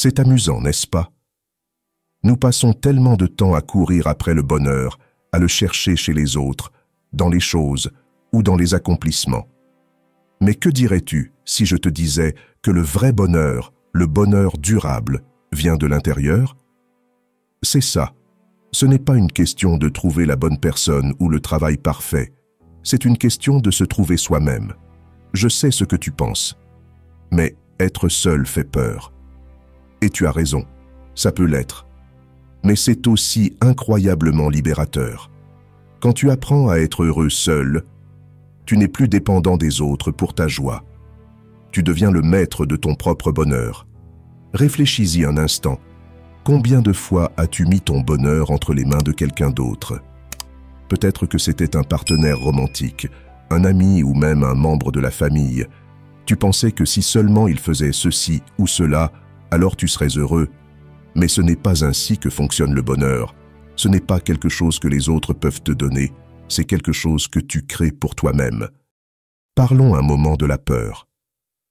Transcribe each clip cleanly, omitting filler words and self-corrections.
C'est amusant, n'est-ce pas? Nous passons tellement de temps à courir après le bonheur, à le chercher chez les autres, dans les choses ou dans les accomplissements. Mais que dirais-tu si je te disais que le vrai bonheur, le bonheur durable, vient de l'intérieur? C'est ça. Ce n'est pas une question de trouver la bonne personne ou le travail parfait. C'est une question de se trouver soi-même. Je sais ce que tu penses. Mais être seul fait peur. Et tu as raison, ça peut l'être. Mais c'est aussi incroyablement libérateur. Quand tu apprends à être heureux seul, tu n'es plus dépendant des autres pour ta joie. Tu deviens le maître de ton propre bonheur. Réfléchis-y un instant. Combien de fois as-tu mis ton bonheur entre les mains de quelqu'un d'autre? Peut-être que c'était un partenaire romantique, un ami ou même un membre de la famille. Tu pensais que si seulement il faisait ceci ou cela, alors tu serais heureux. Mais ce n'est pas ainsi que fonctionne le bonheur. Ce n'est pas quelque chose que les autres peuvent te donner, c'est quelque chose que tu crées pour toi-même. Parlons un moment de la peur.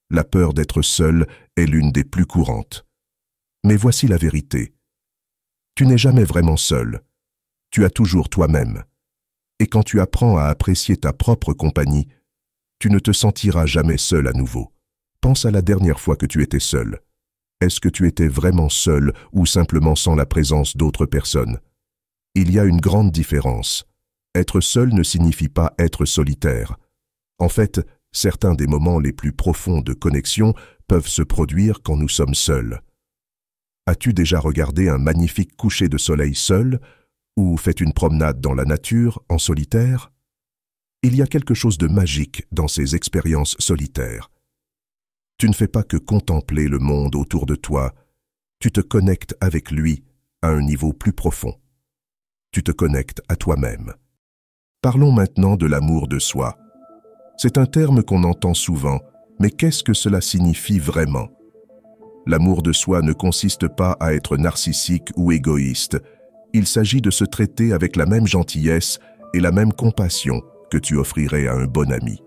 La peur d'être seul est l'une des plus courantes. Mais voici la vérité. Tu n'es jamais vraiment seul. Tu as toujours toi-même. Et quand tu apprends à apprécier ta propre compagnie, tu ne te sentiras jamais seul à nouveau. Pense à la dernière fois que tu étais seul. Est-ce que tu étais vraiment seul ou simplement sans la présence d'autres personnes? Il y a une grande différence. Être seul ne signifie pas être solitaire. En fait, certains des moments les plus profonds de connexion peuvent se produire quand nous sommes seuls. As-tu déjà regardé un magnifique coucher de soleil seul ou fait une promenade dans la nature en solitaire? Il y a quelque chose de magique dans ces expériences solitaires. Tu ne fais pas que contempler le monde autour de toi, tu te connectes avec lui à un niveau plus profond. Tu te connectes à toi-même. Parlons maintenant de l'amour de soi. C'est un terme qu'on entend souvent, mais qu'est-ce que cela signifie vraiment? L'amour de soi ne consiste pas à être narcissique ou égoïste. Il s'agit de se traiter avec la même gentillesse et la même compassion que tu offrirais à un bon ami.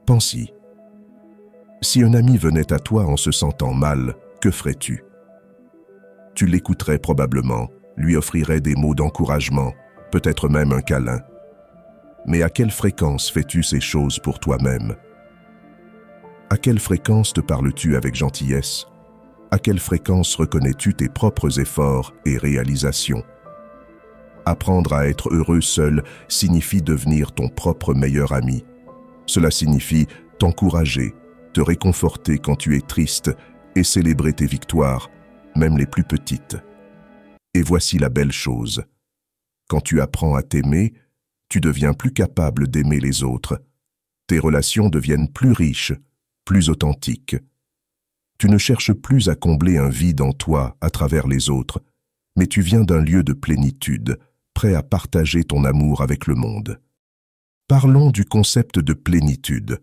Pense-y. Si un ami venait à toi en se sentant mal, que ferais-tu? Tu l'écouterais probablement, lui offrirais des mots d'encouragement, peut-être même un câlin. Mais à quelle fréquence fais-tu ces choses pour toi-même? À quelle fréquence te parles-tu avec gentillesse? À quelle fréquence reconnais-tu tes propres efforts et réalisations? Apprendre à être heureux seul signifie devenir ton propre meilleur ami. Cela signifie t'encourager, te réconforter quand tu es triste et célébrer tes victoires, même les plus petites. Et voici la belle chose. Quand tu apprends à t'aimer, tu deviens plus capable d'aimer les autres. Tes relations deviennent plus riches, plus authentiques. Tu ne cherches plus à combler un vide en toi à travers les autres, mais tu viens d'un lieu de plénitude, prêt à partager ton amour avec le monde. Parlons du concept de plénitude.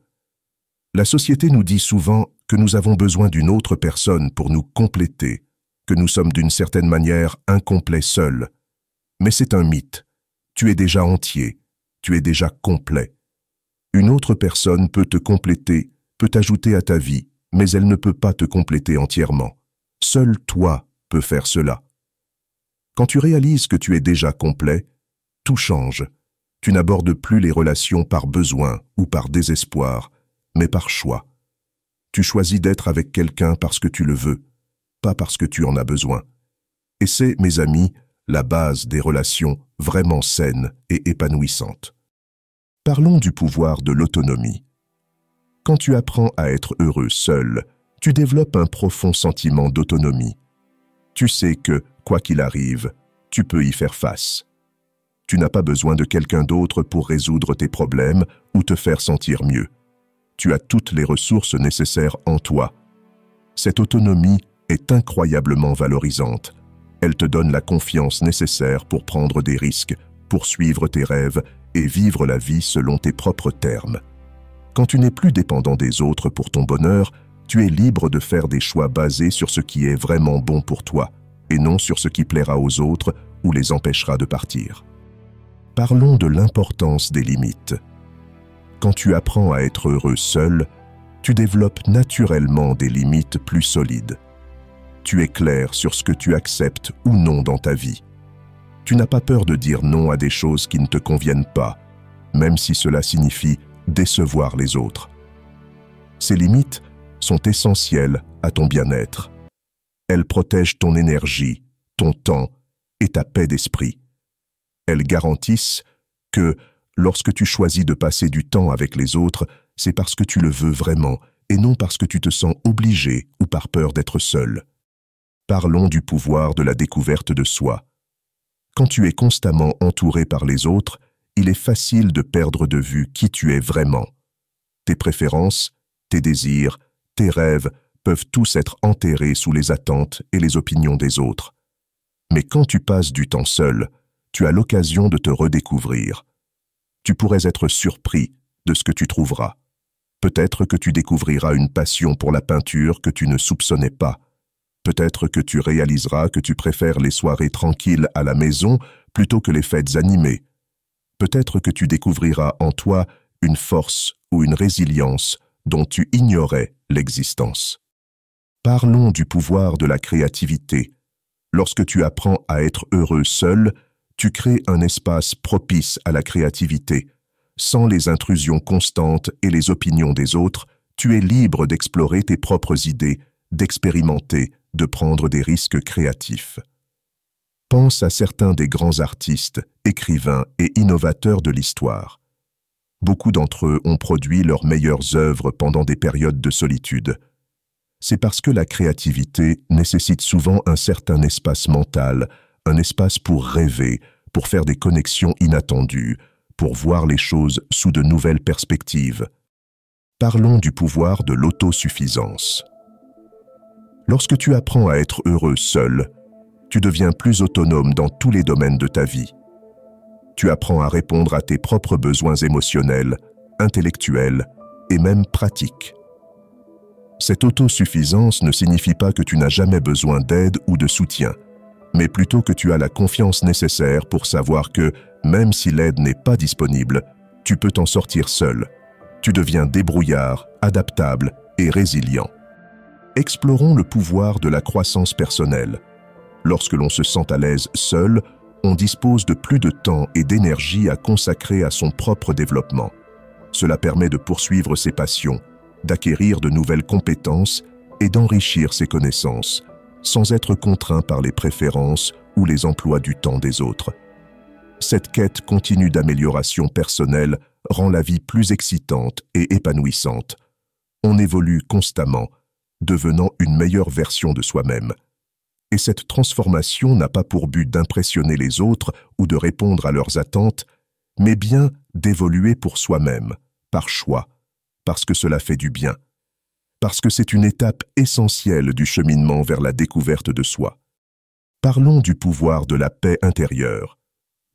La société nous dit souvent que nous avons besoin d'une autre personne pour nous compléter, que nous sommes d'une certaine manière incomplets seuls. Mais c'est un mythe. Tu es déjà entier, tu es déjà complet. Une autre personne peut te compléter, peut t'ajouter à ta vie, mais elle ne peut pas te compléter entièrement. Seul toi peux faire cela. Quand tu réalises que tu es déjà complet, tout change. Tu n'abordes plus les relations par besoin ou par désespoir, mais par choix. Tu choisis d'être avec quelqu'un parce que tu le veux, pas parce que tu en as besoin. Et c'est, mes amis, la base des relations vraiment saines et épanouissantes. Parlons du pouvoir de l'autonomie. Quand tu apprends à être heureux seul, tu développes un profond sentiment d'autonomie. Tu sais que, quoi qu'il arrive, tu peux y faire face. Tu n'as pas besoin de quelqu'un d'autre pour résoudre tes problèmes ou te faire sentir mieux. Tu as toutes les ressources nécessaires en toi. Cette autonomie est incroyablement valorisante. Elle te donne la confiance nécessaire pour prendre des risques, poursuivre tes rêves et vivre la vie selon tes propres termes. Quand tu n'es plus dépendant des autres pour ton bonheur, tu es libre de faire des choix basés sur ce qui est vraiment bon pour toi, et non sur ce qui plaira aux autres ou les empêchera de partir. Parlons de l'importance des limites. Quand tu apprends à être heureux seul, tu développes naturellement des limites plus solides. tu es clair sur ce que tu acceptes ou non dans ta vie. Tu n'as pas peur de dire non à des choses qui ne te conviennent pas, même si cela signifie décevoir les autres. Ces limites sont essentielles à ton bien-être. Elles protègent ton énergie, ton temps et ta paix d'esprit. Elles garantissent que, lorsque tu choisis de passer du temps avec les autres, c'est parce que tu le veux vraiment et non parce que tu te sens obligé ou par peur d'être seul. Parlons du pouvoir de la découverte de soi. Quand tu es constamment entouré par les autres, il est facile de perdre de vue qui tu es vraiment. Tes préférences, tes désirs, tes rêves peuvent tous être enterrés sous les attentes et les opinions des autres. Mais quand tu passes du temps seul, tu as l'occasion de te redécouvrir. Tu pourrais être surpris de ce que tu trouveras. Peut-être que tu découvriras une passion pour la peinture que tu ne soupçonnais pas. Peut-être que tu réaliseras que tu préfères les soirées tranquilles à la maison plutôt que les fêtes animées. Peut-être que tu découvriras en toi une force ou une résilience dont tu ignorais l'existence. Parlons du pouvoir de la créativité. Lorsque tu apprends à être heureux seul, tu crées un espace propice à la créativité. Sans les intrusions constantes et les opinions des autres, tu es libre d'explorer tes propres idées, d'expérimenter, de prendre des risques créatifs. Pense à certains des grands artistes, écrivains et innovateurs de l'histoire. Beaucoup d'entre eux ont produit leurs meilleures œuvres pendant des périodes de solitude. C'est parce que la créativité nécessite souvent un certain espace mental, un espace pour rêver, pour faire des connexions inattendues, pour voir les choses sous de nouvelles perspectives. Parlons du pouvoir de l'autosuffisance. Lorsque tu apprends à être heureux seul, tu deviens plus autonome dans tous les domaines de ta vie. Tu apprends à répondre à tes propres besoins émotionnels, intellectuels et même pratiques. Cette autosuffisance ne signifie pas que tu n'as jamais besoin d'aide ou de soutien, mais plutôt que tu as la confiance nécessaire pour savoir que, même si l'aide n'est pas disponible, tu peux t'en sortir seul. Tu deviens débrouillard, adaptable et résilient. Explorons le pouvoir de la croissance personnelle. Lorsque l'on se sent à l'aise seul, on dispose de plus de temps et d'énergie à consacrer à son propre développement. Cela permet de poursuivre ses passions, d'acquérir de nouvelles compétences et d'enrichir ses connaissances, sans être contraint par les préférences ou les emplois du temps des autres. Cette quête continue d'amélioration personnelle rend la vie plus excitante et épanouissante. On évolue constamment, devenant une meilleure version de soi-même. Et cette transformation n'a pas pour but d'impressionner les autres ou de répondre à leurs attentes, mais bien d'évoluer pour soi-même, par choix, parce que cela fait du bien, parce que c'est une étape essentielle du cheminement vers la découverte de soi. Parlons du pouvoir de la paix intérieure.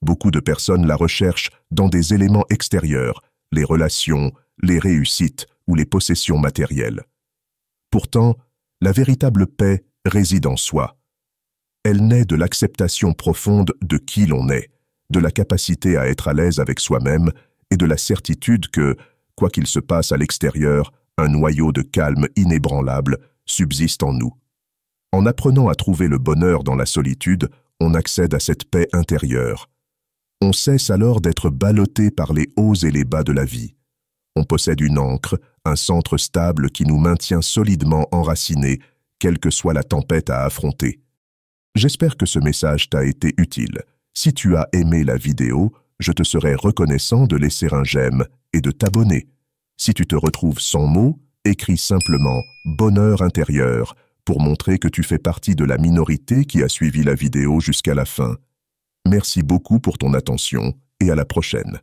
Beaucoup de personnes la recherchent dans des éléments extérieurs, les relations, les réussites ou les possessions matérielles. Pourtant, la véritable paix réside en soi. Elle naît de l'acceptation profonde de qui l'on est, de la capacité à être à l'aise avec soi-même et de la certitude que, quoi qu'il se passe à l'extérieur, un noyau de calme inébranlable subsiste en nous. En apprenant à trouver le bonheur dans la solitude, on accède à cette paix intérieure. On cesse alors d'être ballotté par les hauts et les bas de la vie. On possède une ancre, un centre stable qui nous maintient solidement enracinés, quelle que soit la tempête à affronter. J'espère que ce message t'a été utile. Si tu as aimé la vidéo, je te serai reconnaissant de laisser un j'aime et de t'abonner. Si tu te retrouves sans mots, écris simplement « bonheur intérieur » pour montrer que tu fais partie de la minorité qui a suivi la vidéo jusqu'à la fin. Merci beaucoup pour ton attention et à la prochaine.